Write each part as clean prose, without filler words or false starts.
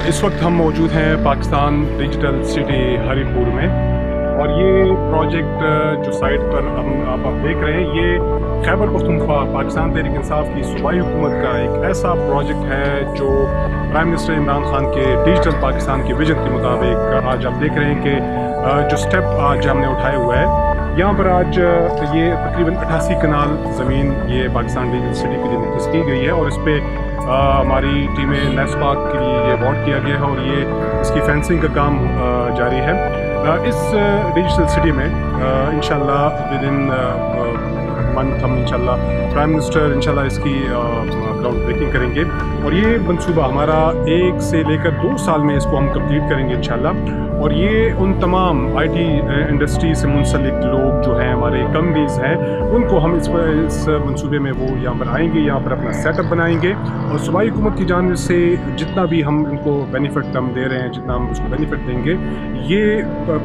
इस वक्त हम मौजूद हैं पाकिस्तान डिजिटल सिटी हरिपुर में, और ये प्रोजेक्ट जो साइट पर आप देख रहे हैं, ये खैबर पख्तूनख्वा पाकिस्तान तहरीक इंसाफ की सूबाई हुकूमत का एक ऐसा प्रोजेक्ट है जो प्राइम मिनिस्टर इमरान खान के डिजिटल पाकिस्तान के विजन के मुताबिक आज आप देख रहे हैं कि जो स्टेप आज हमने उठाए हुआ है, यहाँ पर आज ये तकरीबन 88 कनाल ज़मीन ये पाकिस्तान डिजिटल सिटी के लिए मुख्तस की गई है, और इस पर हमारी टीमें नेस्पाक के लिए ये अवार्ड किया गया है, और ये इसकी फेंसिंग का काम जारी है। इस डिजिटल सिटी में इंशाल्लाह विद इन मंथ हम इंशाल्लाह प्राइम मिनिस्टर इंशाल्लाह इसकी ग्राउंड ब्रेकिंग करेंगे, और ये मनसूबा हमारा 1 से लेकर 2 साल में इसको हम कंप्लीट करेंगे इंशाल्लाह। और ये उन तमाम IT इंडस्ट्री से मुंसलिक लोग जो हैं, हमारे कंपनीज हैं, उनको हम इस मंसूबे में वो यहाँ पर आएंगे, यहाँ पर अपना सेटअप बनाएंगे, और सूबाई हुकूमत की जानिब से जितना भी हम इनको बेनिफिट हम दे रहे हैं, जितना हम उसको बेनिफिट देंगे, ये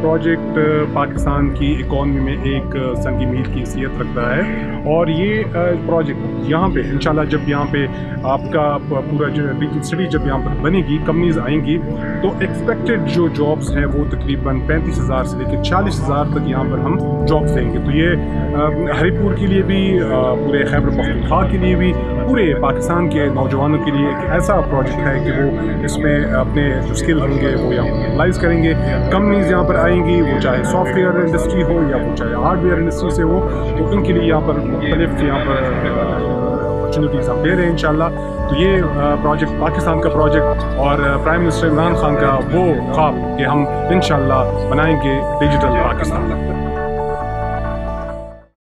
प्रोजेक्ट पाकिस्तान की इकॉनमी में एक संगी मील की हैसियत रखता है। और ये प्रोजेक्ट यहाँ पे इंशाल्लाह जब यहाँ पे आपका पूरा जो डिजिटल सिटी जब यहाँ पर बनेगी, कंपनीज आएंगी, तो एक्सपेक्टेड जो जॉब्स हैं वो तकरीबन 35,000 से लेकर 40,000 तक यहाँ पर हम जॉब्स देंगे। तो ये हरिपुर के लिए भी, पूरे खैबर पख्तूनख्वा के लिए भी, पूरे पाकिस्तान के नौजवानों के लिए एक ऐसा प्रोजेक्ट है कि वो इसमें अपने जो स्किल होंगे वो यहाँ पर यूटिलाइज़ करेंगे। कंपनीज यहाँ पर आएंगी, वो चाहे सॉफ्टवेयर इंडस्ट्री हो या वो चाहे हार्डवेयर इंडस्ट्री से हो, तो उनके लिए यहाँ पर मुख्तलिफ यहाँ पर अपॉर्चुनिटीज़ हम दे रहे हैं इंशाल्लाह। तो ये प्रोजेक्ट पाकिस्तान का प्रोजेक्ट, और प्राइम मिनिस्टर इमरान खान का वो ख्वाब कि हम इंशाल्लाह बनाएंगे डिजिटल पाकिस्तान।